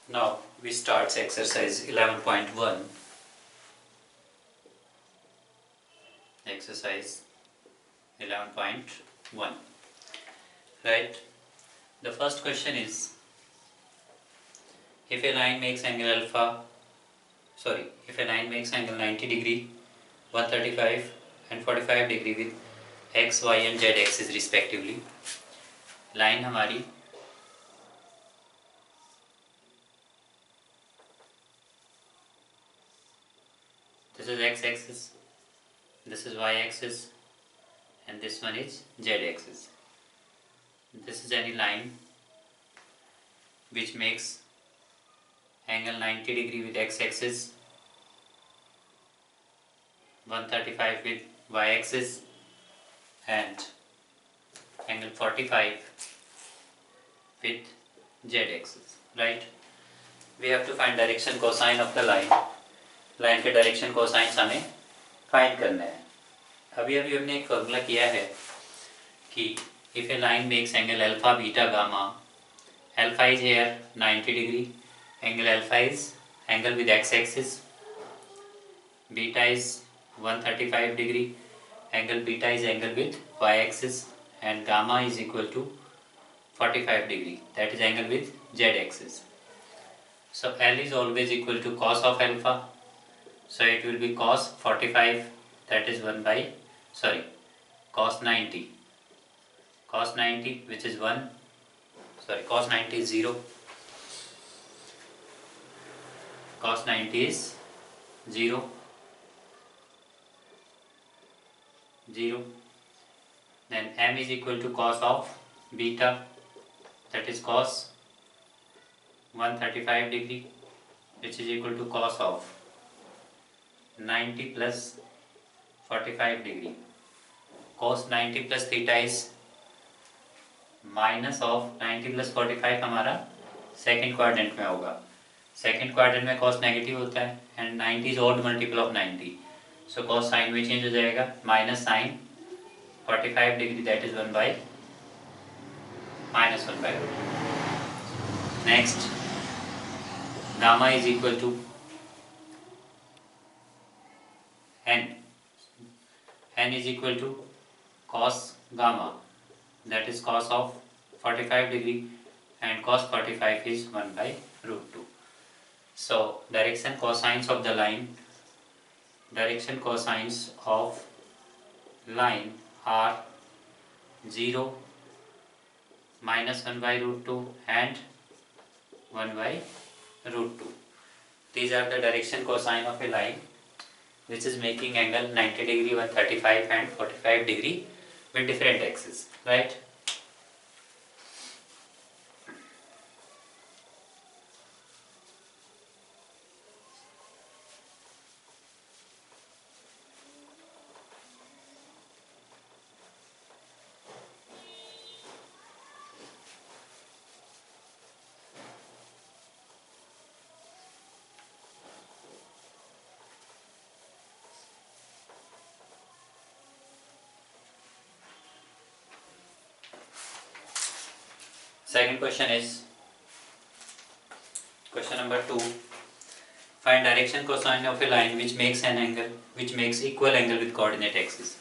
Now we start exercise 11.1. Exercise 11.1. Right? The first question is, if a line makes angle 90 degree, 135 and 45 degree with x, y and z axis respectively. Line हमारी this is x axis, this is y axis and this one is z axis. This is any line which makes angle 90 degree with x axis, 135 with y axis and angle 45 with z axis. Right? We have to find direction cosine of the line. Line के direction cosines हमें find करना है. अभी हमने एक formula किया है कि if a line makes angle alpha beta gamma, alpha is here 90 degree, angle alpha is angle with X axis, beta is 135 degree, angle beta is angle with Y axis and gamma is equal to 45 degree, that is angle with Z axis. So L is always equal to cos of alpha. So it will be cos 45, that is cos 90. Cos 90 which is 1, cos 90 is 0. Cos 90 is 0. 0. Then M is equal to cos of beta, that is cos 135 degree, which is equal to cos of 90 plus 45 degree. Cos 90 plus theta is minus of 90 plus 45 हमारा second quadrant में होगा. Second quadrant में cos negative होता है and 90 is odd multiple of 90. So cos sine में change हो जाएगा, minus sine 45 degree, that is 1 by minus 1 by root. Next, gamma is equal to n is equal to cos gamma, that is cos of 45 degree and cos 45 is 1 by root 2. So direction cosines of the line, direction cosines of line are 0, minus 1 by root 2 and 1 by root 2. These are the direction cosine of a line which is making angle 90 degree, 135 and 45 degree with different axes, right? Second question is question number 2. Find direction cosine of a line which makes equal angle with coordinate axis.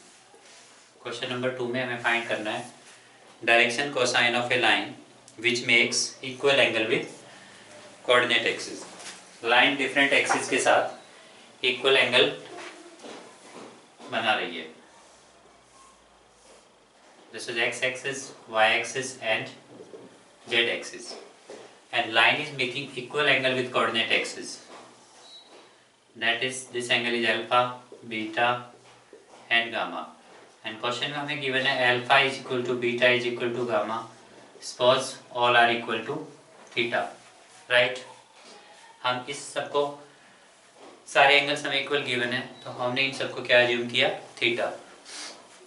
Question number 2 में हमें find करना है direction cosine of a line which makes equal angle with coordinate axis. Line different axis के साथ equal angle बना रही है. This is x axis, y axis and z axis, and line is making equal angle with coordinate axis, that is this angle is alpha, beta and gamma. And question में हमें given है alpha is equal to beta is equal to gamma, suppose all are equal to theta, right? हम इस सबको सारे angles हमें equal given है तो हमने इन सबको क्या अज्यूम किया, theta.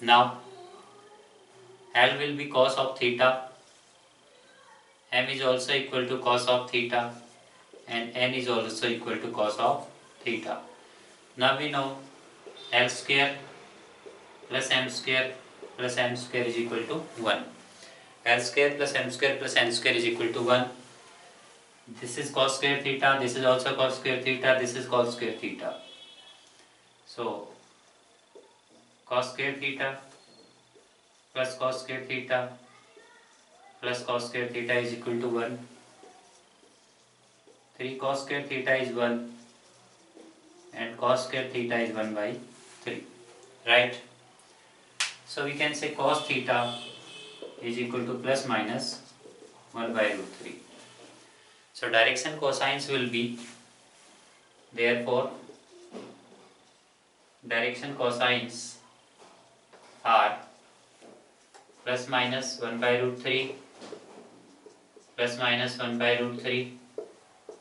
Now L will be cos of theta, M is also equal to cos of theta and N is also equal to cos of theta. Now we know L square plus M square plus N square is equal to 1. L square plus M square plus N square is equal to 1. This is cos square theta, this is also cos square theta, this is cos square theta. So cos square theta plus cos square theta plus cos square theta is equal to 1. 3 cos square theta is 1 and cos square theta is 1 by 3. Right? So we can say cos theta is equal to plus minus 1 by root 3. So direction cosines will be, therefore direction cosines are plus minus 1 by root 3, plus minus 1 by root 3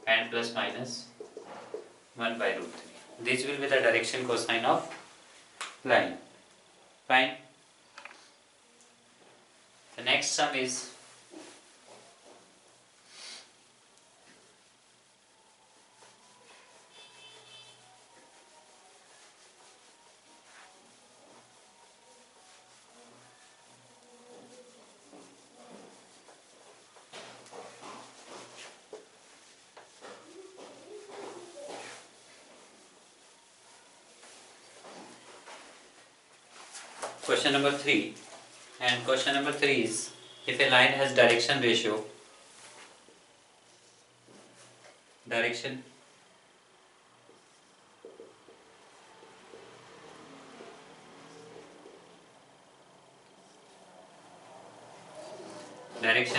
and plus minus 1 by root 3. This will be the direction cosine of line. Fine. The next sum is question number 3, and question number 3 is, if a line has direction ratio, direction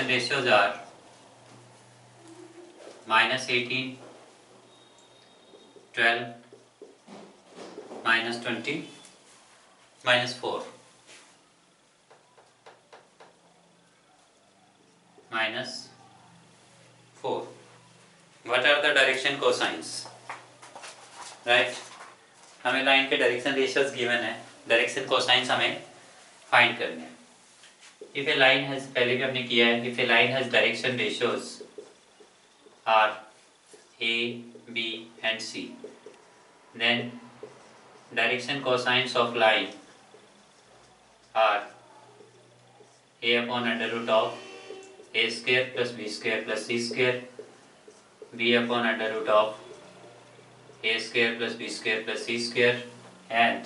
ratios are minus 18, 12, minus 20, minus 4, minus 4. What are the direction cosines? Right? हमें line के direction ratios given है, direction cosines हमें find करने हैं. If a line has, पहले भी हमने किया है, if a line has direction ratios are A B and C, then direction cosines of line are a upon under root of a square plus b square plus c square, b upon under root of a square plus b square plus c square, and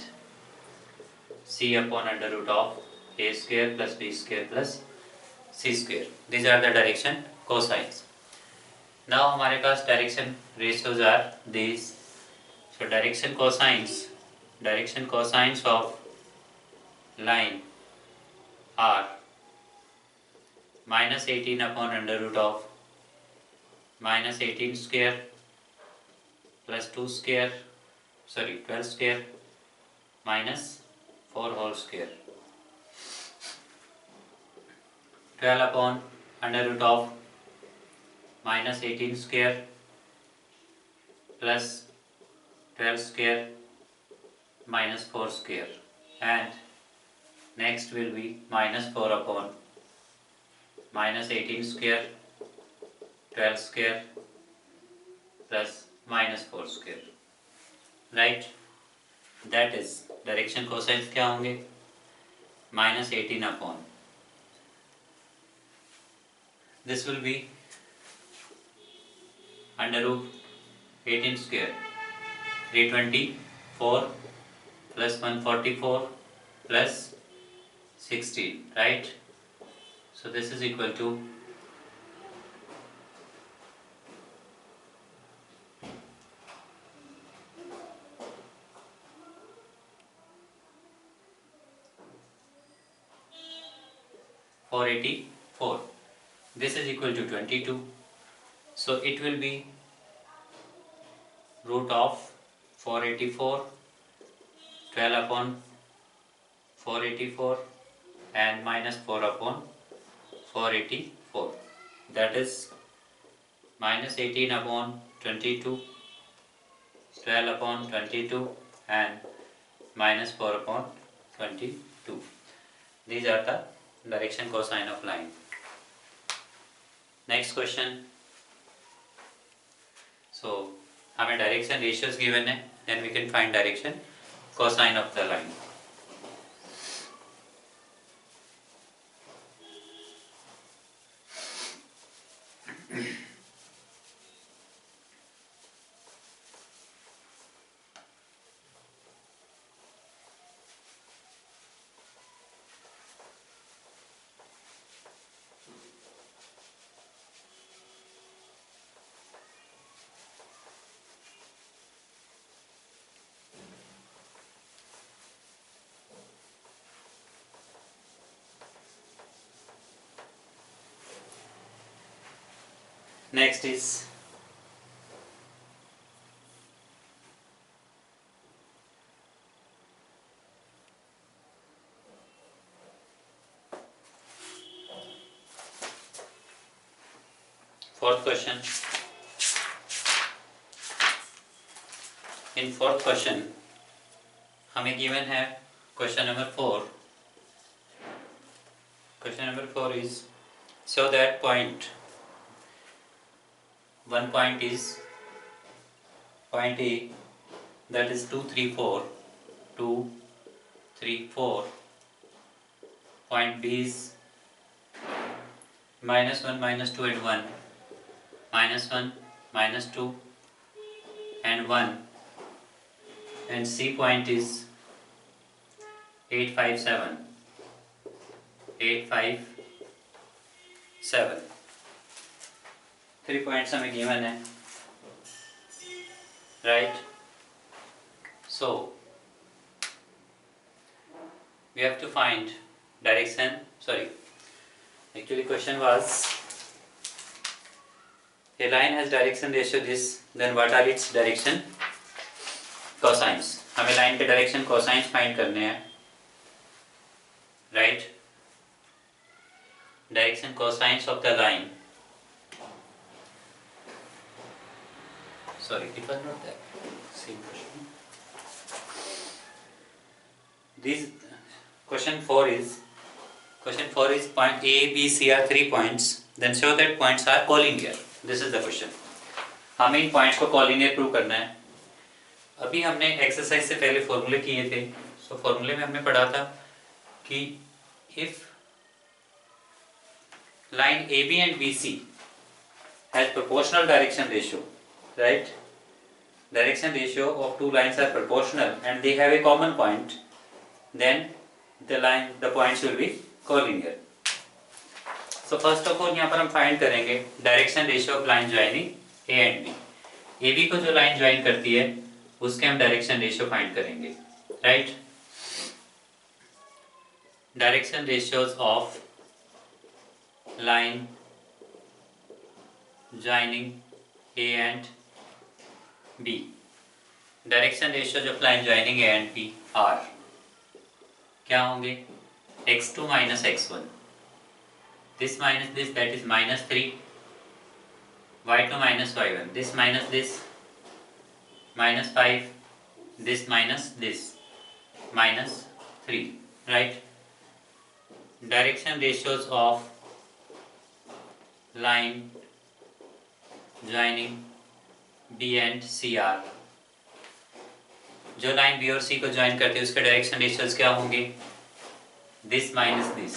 c upon under root of a square plus b square plus c square. These are the direction cosines. Now हमारे पास direction ratios are these. So direction cosines of line are minus 18 upon under root of minus 18 square plus 2 square, 12 square minus 4 whole square. 12 upon under root of minus 18 square plus 12 square minus 4 square, and next will be minus 4 upon minus 18 square, 12 square plus minus 4 square. Right? That is direction cosines क्या होंगे? Minus 18 upon, this will be under root 18 square, 324 plus 144 plus 16, right? So this is equal to 484. This is equal to 22. So it will be root of 484, 12 upon 484 and minus 4 upon 484. That is minus 18 upon 22, 12 upon 22 and minus 4 upon 22. These are the direction cosine of line. Next question. So हमें direction ratios given है, then we can find direction cosine of the line. Next is fourth question. In fourth question हमें given है question number 4. Question number 4 is show that point. One point is point A, that is 2 3 4 2 3 4. Point B is -1 -2 and 1, -1 -2 and 1, and C point is 8 5 7 8 5 7. 3 points हमें given है, right? So we have to find direction. Sorry, actually question was a line has direction ratio this, then what are its direction cosines. हमें line के direction cosines find करने हैं, right? Direction cosines of the line. Sorry, it was not that same question. This question 4 is point A, B, C are 3 points. Then show that points are collinear. This is the question. हमें इन points को collinear prove करना है. अभी हमने exercise से पहले formula किए थे. So formula में हमने पढ़ा था कि if line AB and BC has proportional direction ratio, right? Direction ratio of two lines are proportional and they have a common point, then the points will be collinear. So first of all यहाँ पर हम find करेंगे direction ratio of line joining A and B. AB को जो line join करती है उसके हम direction ratio find करेंगे, right? Direction ratios of line joining A and B. Direction ratios of line joining A and B are क्या होंगे? x2 minus x1. This minus this, that is -3. y2 minus y1. This minus this, -5. This minus this, -3. Right? Direction ratios of line joining B and C are. जो line B और C को join करते हैं उसके direction ratios क्या होंगे? This minus this,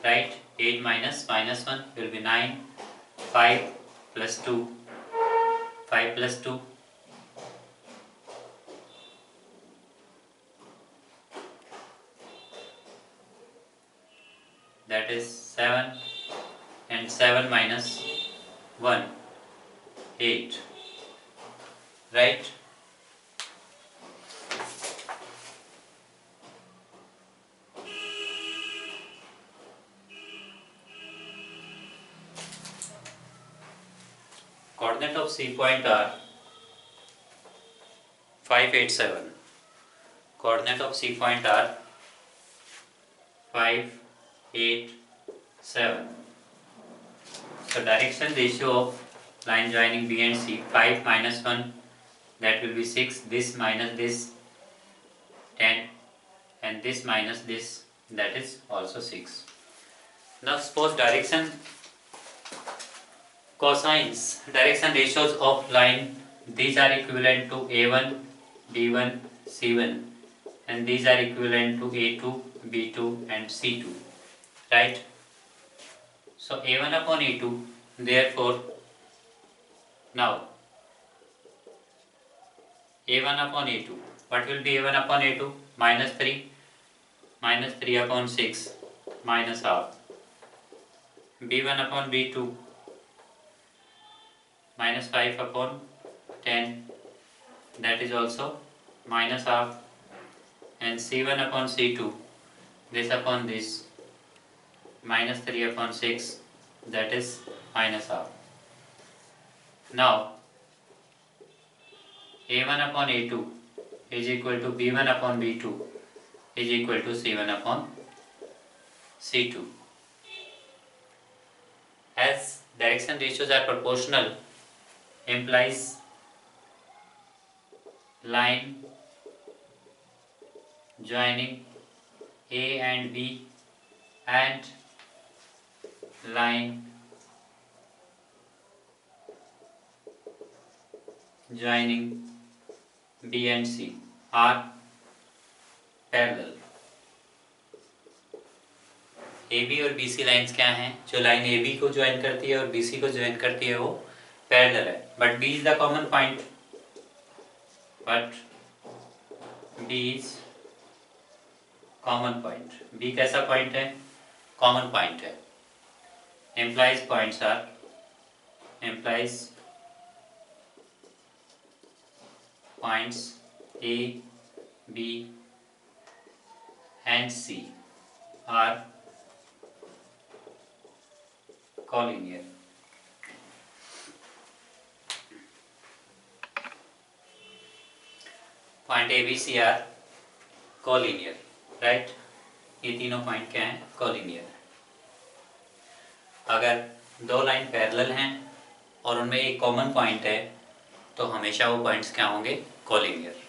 right? 8 minus -1 will be 9. 5 plus 2, 5 plus 2, that is 7, and 7 minus 1, 8, right? Coordinate of C point are 5 8 7. Coordinate of C point are 5 8 7. So direction ratio of line joining B and C, 5 minus 1, that will be 6. This minus this, 10, and this minus this, that is also 6. Now suppose direction cosines, direction ratios of line, these are equivalent to A1, B1, C1, and these are equivalent to A2, B2 and C2, right? So A1 upon A2, therefore now A1 upon A2, what will be A1 upon A2? -3, -3 upon 6, minus half. B1 upon B2, -5 upon 10, that is also minus half. And C1 upon C2, this upon this, -3 upon 6, that is minus half. Now A1 upon A2 is equal to B1 upon B2 is equal to C1 upon C2. As direction ratios are proportional, implies line joining A and B and line joining B and C are parallel. AB और BC lines क्या हैं? जो line AB को join करती है और BC को join करती है वो पैरेलल है, but B is the common point. Common point. B कैसा पॉइंट है? कॉमन पॉइंट है. implies points A, B and C are collinear. Point A B C are collinear, right. ये तीनों पॉइंट क्या हैं? कोलिनियर. अगर दो लाइन पैरेलल हैं और उनमें एक कॉमन पॉइंट है तो हमेशा वो पॉइंट्स क्या होंगे? Collinear.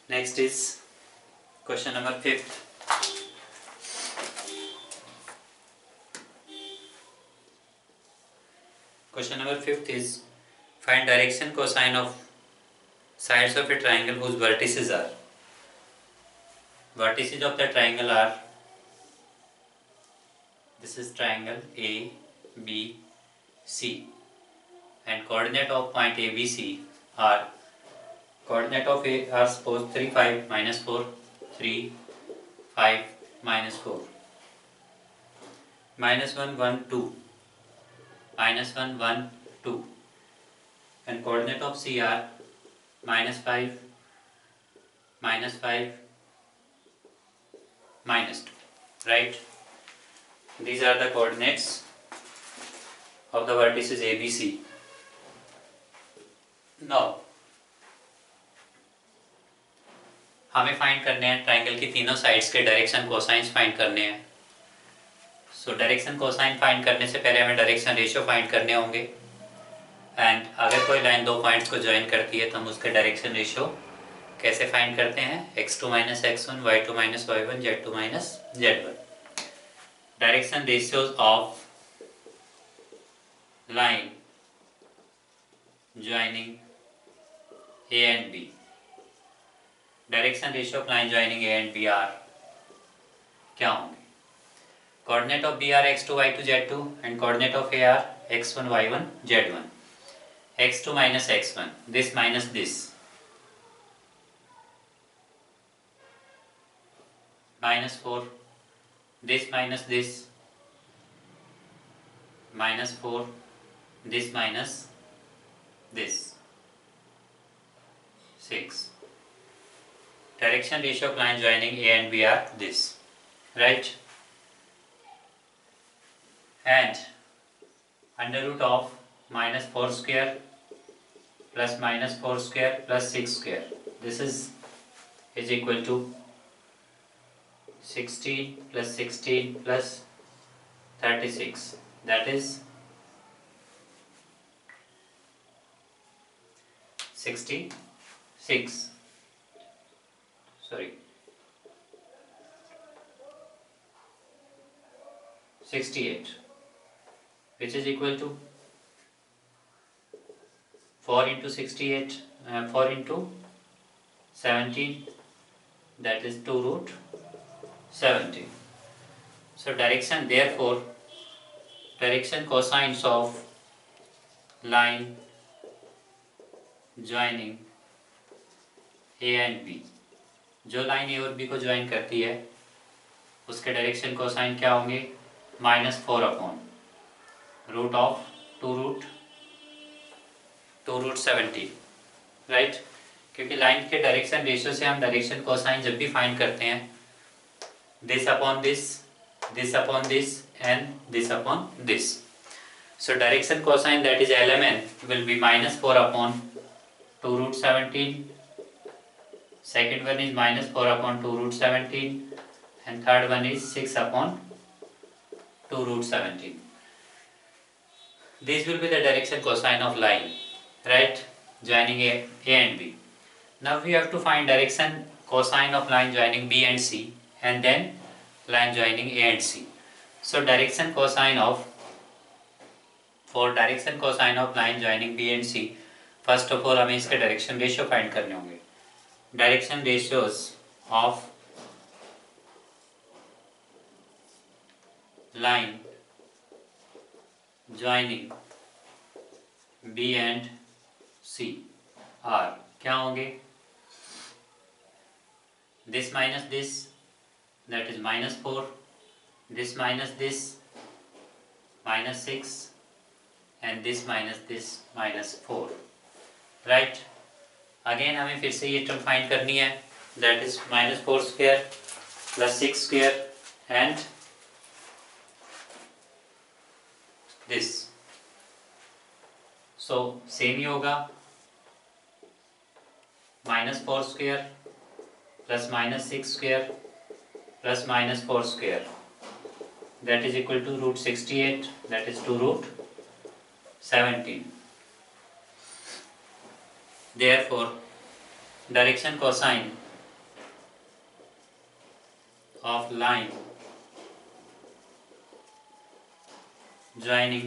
Next is question number 5th. Question number 5th is find direction cosine of sides of a triangle whose vertices are. Vertices of the triangle are, this is triangle A, B, C, and coordinate of point ABC are, coordinate of A are suppose 3, 5, minus 4, 3, 5, minus 4, minus 1, 1, 2, minus 1, 1, 2, and coordinate of C are minus 5, minus 5, minus 2, right? These are the coordinates of the vertices ABC. Now हमें find करने हैं triangle की तीनों sides के direction cosines find करने हैं. So direction cosine find करने से पहले हमें डायरेक्शन रेशियो फाइंड करने होंगे. एंड अगर कोई लाइन दो पॉइंट्स को ज्वाइन करती है तो हम उसके डायरेक्शन रेशियो कैसे फाइंड करते हैं? x2 minus x1, y2 minus y1, z2 minus z1. Direction ratios of line joining A and B. Direction ratio of line joining A and B are क्या होंगे? Coordinate of B are x2, y2, z2 and coordinate of A are x1, y1, z1. x2 minus x1, this minus this, minus 4, this minus this, minus 4, this minus this, 6. Direction ratio of line joining A and B are this, right? And under root of minus 4 square plus minus 4 square plus 6 square, this is equal to 16 plus 16 plus 36, that is 60 6 sorry 68, which is equal to 4 into 68, 4 into 17, that is 2 root 17. So direction, therefore direction cosines of line joining A and B, जो line ए और B को join करती है उसके direction cosine क्या होंगे, -4 upon root of 2 root 70, right. क्योंकि line के डायरेक्शन रेशियो से हम डायरेक्शन कोसाइन जब भी फाइंड करते हैं, this upon this, this upon this and this upon this. So direction cosine, that is LMN, will be -4 upon 2 root 17. Second one is -4 upon 2 root 17, and third one is 6 upon 2 root 17. This will be the direction cosine of line, right, joining A and B. Now we have to find direction cosine of line joining B and C, and then line joining A and C. So direction cosine of, for direction cosine of line joining B and C, first of all हमें इसके direction ratio find करने होंगे. Direction ratios of line joining B and C are क्या होंगे, this minus this, that is -4, this minus this, -6, and this minus this, -4, right. Again हमें फिर से ये टर्म फाइंड करनी है, that is -4 square plus 6 square and this. So same ही होगा, -4 square plus -6 square plus -4 square, that is equal to root 68, that is 2 root 17. Therefore direction cosine of line joining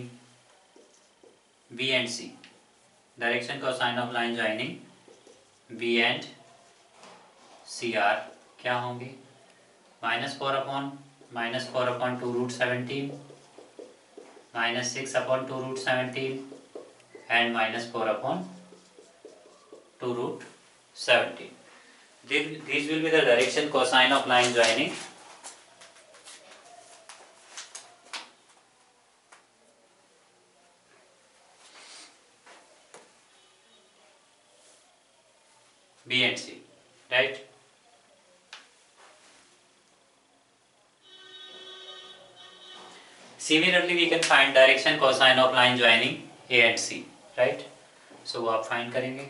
B and C, direction cosine of line joining B and C are क्या होंगे, -4 upon 2 root 17, -6 upon 2 root 17 and -4 upon 2 root 17. These will be the direction cosine of line joining B and C, right. Similarly we can find direction cosine of line joining A and C, right. So वो आप find करेंगे.